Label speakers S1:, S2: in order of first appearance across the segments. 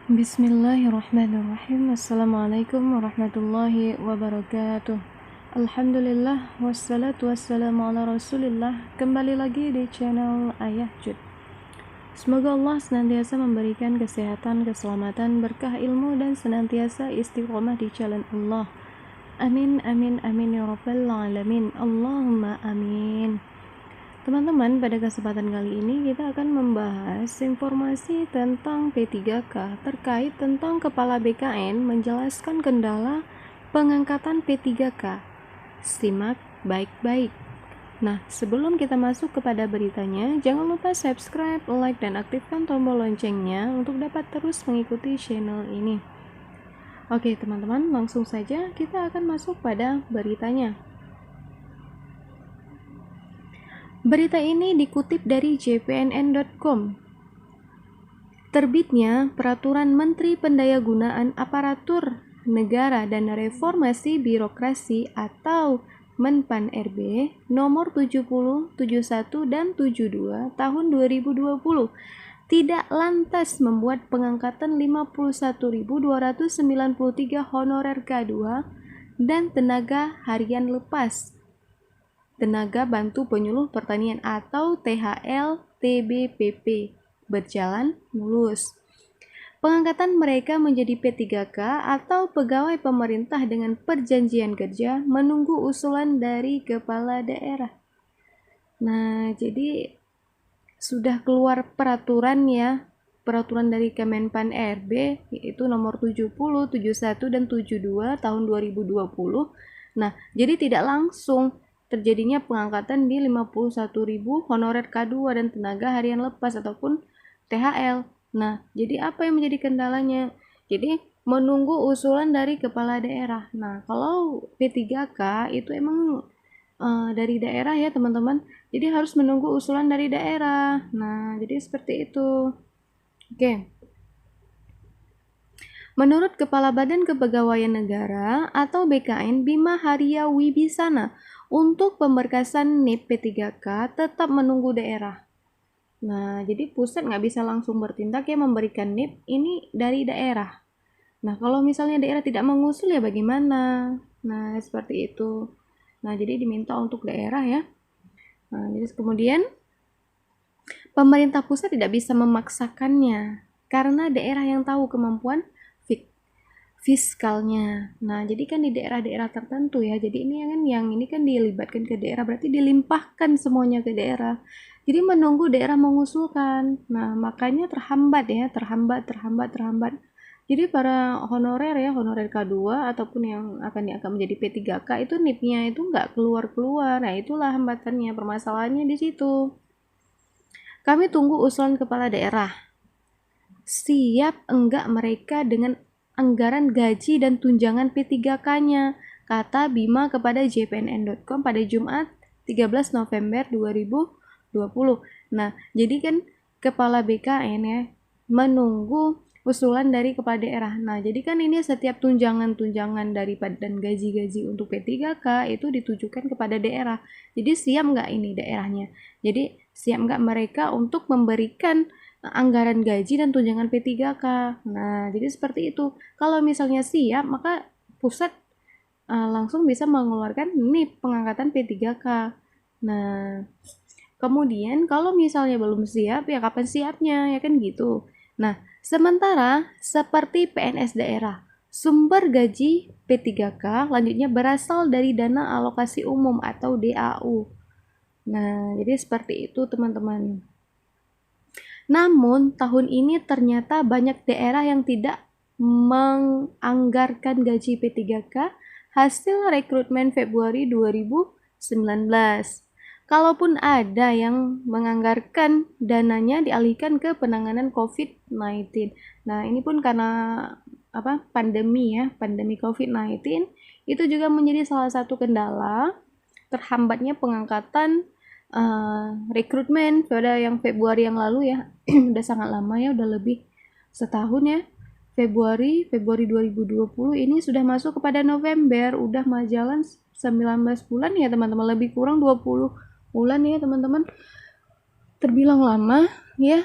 S1: Bismillahirrahmanirrahim. Assalamualaikum warahmatullahi wabarakatuh. Alhamdulillah wassalatu wassalamu ala rasulillah. Kembali lagi di channel Ayah Jud. Semoga Allah senantiasa memberikan kesehatan, keselamatan, berkah ilmu, dan senantiasa istiqomah di jalan Allah. Amin, amin, amin ya rabbal alamin. Allahumma amin. Teman-teman, pada kesempatan kali ini kita akan membahas informasi tentang P3K terkait tentang Kepala BKN menjelaskan kendala pengangkatan P3K. Simak baik-baik. Nah, sebelum kita masuk kepada beritanya, jangan lupa subscribe, like, dan aktifkan tombol loncengnya untuk dapat terus mengikuti channel ini. Oke teman-teman, langsung saja kita akan masuk pada beritanya. Berita ini dikutip dari jpnn.com. Terbitnya Peraturan Menteri Pendayagunaan Aparatur Negara dan Reformasi Birokrasi atau Menpan-RB nomor 70, 71, dan 72 tahun 2020 tidak lantas membuat pengangkatan 51.293 honorer K2 dan tenaga harian lepas, tenaga bantu penyuluh pertanian atau THL TBPP berjalan mulus. Pengangkatan mereka menjadi P3K atau pegawai pemerintah dengan perjanjian kerja menunggu usulan dari kepala daerah. Nah, jadi sudah keluar peraturan ya, peraturan dari Kemenpan RB yaitu nomor 70, 71, dan 72 tahun 2020. Nah, jadi tidak langsung terjadinya pengangkatan di 51.000 honorer K2 dan tenaga harian lepas ataupun THL. Nah, jadi apa yang menjadi kendalanya? Jadi menunggu usulan dari kepala daerah. Nah, kalau P3K itu emang dari daerah ya teman-teman. Jadi harus menunggu usulan dari daerah. Nah, jadi seperti itu. Oke. Menurut Kepala Badan Kepegawaian Negara atau BKN Bima Haria Wibisana, untuk pemberkasan NIP P3K tetap menunggu daerah. Nah, jadi pusat nggak bisa langsung bertindak ya memberikan NIP ini dari daerah. Nah, kalau misalnya daerah tidak mengusul ya bagaimana? Nah, seperti itu. Nah, jadi diminta untuk daerah ya. Nah, jadi kemudian pemerintah pusat tidak bisa memaksakannya karena daerah yang tahu kemampuan fiskalnya. Nah, jadi kan di daerah-daerah tertentu ya. Jadi ini kan yang ini kan dilibatkan ke daerah, berarti dilimpahkan semuanya ke daerah. Jadi menunggu daerah mengusulkan. Nah, makanya terhambat ya, terhambat. Jadi para honorer ya, honorer K2 ataupun yang akan menjadi P3K itu NIP-nya itu nggak keluar-keluar. Nah, itulah hambatannya, permasalahannya di situ. Kami tunggu usulan kepala daerah. Siap enggak mereka dengan anggaran gaji dan tunjangan P3K-nya, kata Bima kepada jpnn.com pada Jumat 13 November 2020. Nah, jadi kan kepala BKN ya menunggu usulan dari kepala daerah. Nah, jadi kan ini setiap tunjangan-tunjangan dan gaji-gaji untuk P3K itu ditujukan kepada daerah. Jadi siap nggak ini daerahnya? Jadi siap nggak mereka untuk memberikan anggaran gaji dan tunjangan P3K. Nah, jadi seperti itu. Kalau misalnya siap, maka pusat langsung bisa mengeluarkan NIP pengangkatan P3K. Nah, kemudian kalau misalnya belum siap, ya kapan siapnya, ya kan gitu. Nah, sementara seperti PNS daerah, sumber gaji P3K lanjutnya berasal dari dana alokasi umum atau DAU. Nah, jadi seperti itu teman-teman. Namun, tahun ini ternyata banyak daerah yang tidak menganggarkan gaji P3K hasil rekrutmen Februari 2019. Kalaupun ada yang menganggarkan, dananya dialihkan ke penanganan COVID-19. Nah, ini pun karena pandemi ya, pandemi COVID-19 itu juga menjadi salah satu kendala terhambatnya pengangkatan rekrutmen pada yang Februari yang lalu ya. Udah sangat lama ya, udah lebih setahun ya. Februari 2020 ini sudah masuk kepada November, udah jalan 19 bulan ya teman-teman, lebih kurang 20 bulan ya teman-teman. Terbilang lama ya.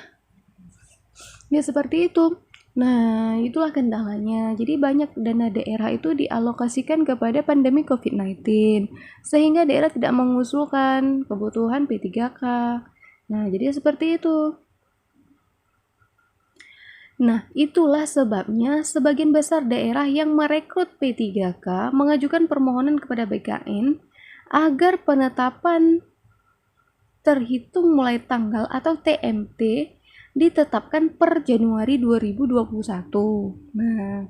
S1: Ya seperti itu. Nah, itulah kendalanya. Jadi banyak dana daerah itu dialokasikan kepada pandemi COVID-19, sehingga daerah tidak mengusulkan kebutuhan P3K. Nah, jadi seperti itu. Nah, itulah sebabnya sebagian besar daerah yang merekrut P3K mengajukan permohonan kepada BKN agar penetapan terhitung mulai tanggal atau TMT ditetapkan per Januari 2021. Nah,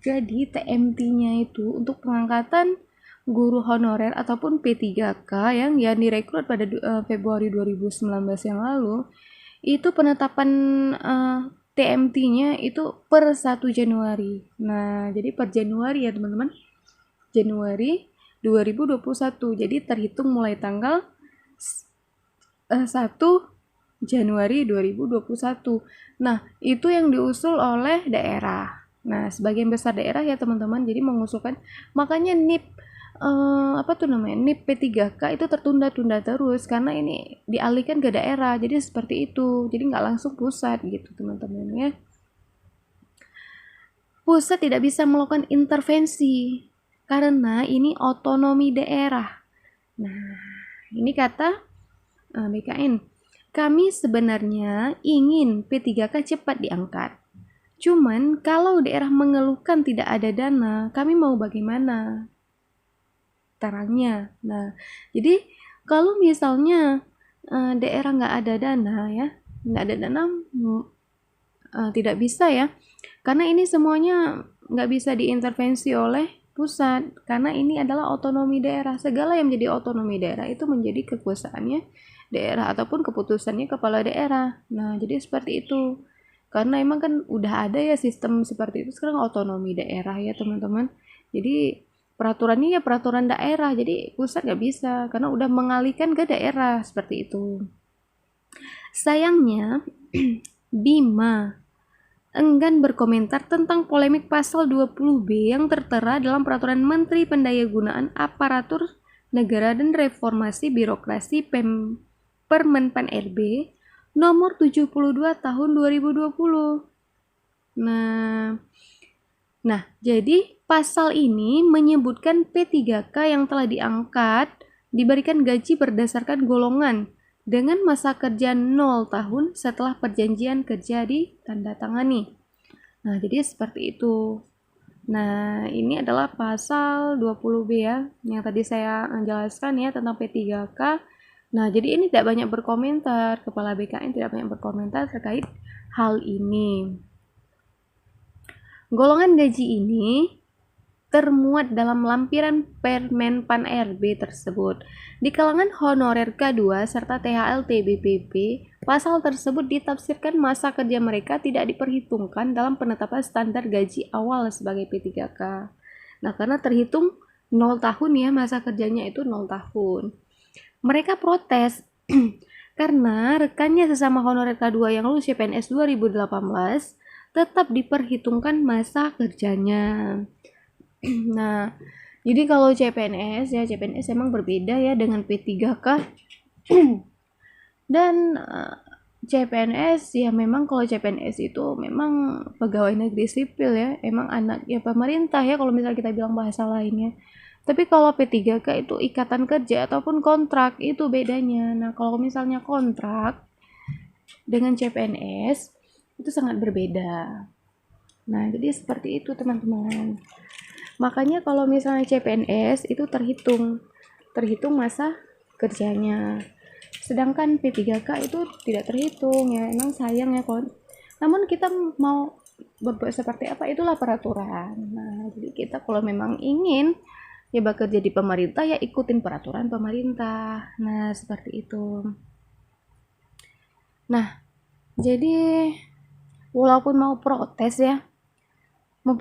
S1: jadi TMT-nya itu untuk pengangkatan guru honorer ataupun P3K yang direkrut pada Februari 2019 yang lalu, itu penetapan TMT-nya itu per 1 Januari. Nah, jadi per Januari ya teman-teman. Januari 2021. Jadi terhitung mulai tanggal 1 Januari 2021. Nah, itu yang diusul oleh daerah. Nah, sebagian besar daerah ya teman-teman, jadi mengusulkan, makanya NIP NIP P3K itu tertunda-tunda terus karena ini dialihkan ke daerah, jadi seperti itu, jadi nggak langsung pusat gitu teman-teman ya. Pusat tidak bisa melakukan intervensi karena ini otonomi daerah. Nah, ini kata BKN. Kami sebenarnya ingin P3K cepat diangkat. Cuman kalau daerah mengeluhkan tidak ada dana, kami mau bagaimana? Terangnya. Nah, jadi kalau misalnya daerah nggak ada dana ya, nggak ada dana, tidak bisa ya, karena ini semuanya nggak bisa diintervensi oleh pusat, karena ini adalah otonomi daerah. Segala yang menjadi otonomi daerah itu menjadi kekuasaannya daerah ataupun keputusannya kepala daerah. Nah, jadi seperti itu. Karena emang kan udah ada ya sistem seperti itu sekarang otonomi daerah ya teman-teman. Jadi peraturannya ya peraturan daerah, jadi pusat nggak bisa karena udah mengalihkan ke daerah seperti itu. Sayangnya Bima enggan berkomentar tentang polemik pasal 20B yang tertera dalam Peraturan Menteri Pendayagunaan Aparatur Negara dan Reformasi Birokrasi Permenpan RB nomor 72 tahun 2020. Nah, jadi pasal ini menyebutkan P3K yang telah diangkat diberikan gaji berdasarkan golongan dengan masa kerja 0 tahun setelah perjanjian kerja ditandatangani. Nah, jadi seperti itu. Nah, ini adalah pasal 20B ya, yang tadi saya jelaskan ya tentang P3K. Nah, jadi ini tidak banyak berkomentar, Kepala BKN tidak banyak berkomentar terkait hal ini. Golongan gaji ini termuat dalam lampiran Permenpan RB tersebut. Di kalangan honorer K2 serta THLT BPP, pasal tersebut ditafsirkan masa kerja mereka tidak diperhitungkan dalam penetapan standar gaji awal sebagai P3K. Nah, karena terhitung 0 tahun ya, masa kerjanya itu 0 tahun. Mereka protes karena rekannya sesama honorer K2 yang lulus CPNS 2018 tetap diperhitungkan masa kerjanya. Nah, jadi kalau CPNS ya, CPNS emang berbeda ya dengan P3K. Dan CPNS ya memang kalau CPNS itu memang pegawai negeri sipil ya, emang anak ya pemerintah ya kalau misalnya kita bilang bahasa lainnya. Tapi kalau P3K itu ikatan kerja ataupun kontrak itu bedanya. Nah, kalau misalnya kontrak dengan CPNS itu sangat berbeda. Nah, jadi seperti itu teman-teman. Makanya kalau misalnya CPNS itu terhitung masa kerjanya. Sedangkan P3K itu tidak terhitung ya. Emang sayang ya kon. Namun kita mau berbuat seperti apa itulah peraturan. Nah, jadi kita kalau memang ingin ya bekerja di pemerintah ya ikutin peraturan pemerintah. Nah, seperti itu. Nah, jadi walaupun mau protes ya, mau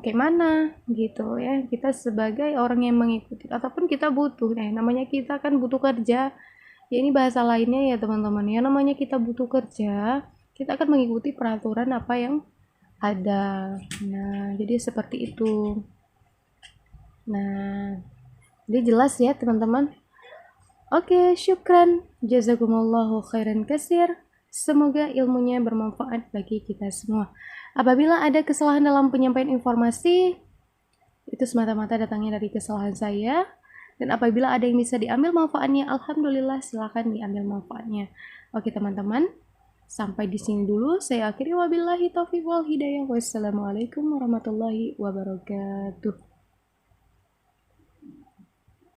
S1: kayak mana gitu ya, kita sebagai orang yang mengikuti ataupun kita butuh namanya kita kan butuh kerja ya, ini bahasa lainnya ya teman-teman ya, namanya kita butuh kerja, kita akan mengikuti peraturan apa yang ada. Nah, jadi seperti itu. Nah, jadi jelas ya teman-teman. Oke, syukran, jazakumullahu khairan kasir. Semoga ilmunya bermanfaat bagi kita semua. Apabila ada kesalahan dalam penyampaian informasi, itu semata-mata datangnya dari kesalahan saya. Dan apabila ada yang bisa diambil manfaatnya, alhamdulillah silakan diambil manfaatnya. Oke teman-teman, sampai di sini dulu. Saya akhiri, wabillahi taufiq wal hidayah. Wassalamualaikum warahmatullahi wabarakatuh.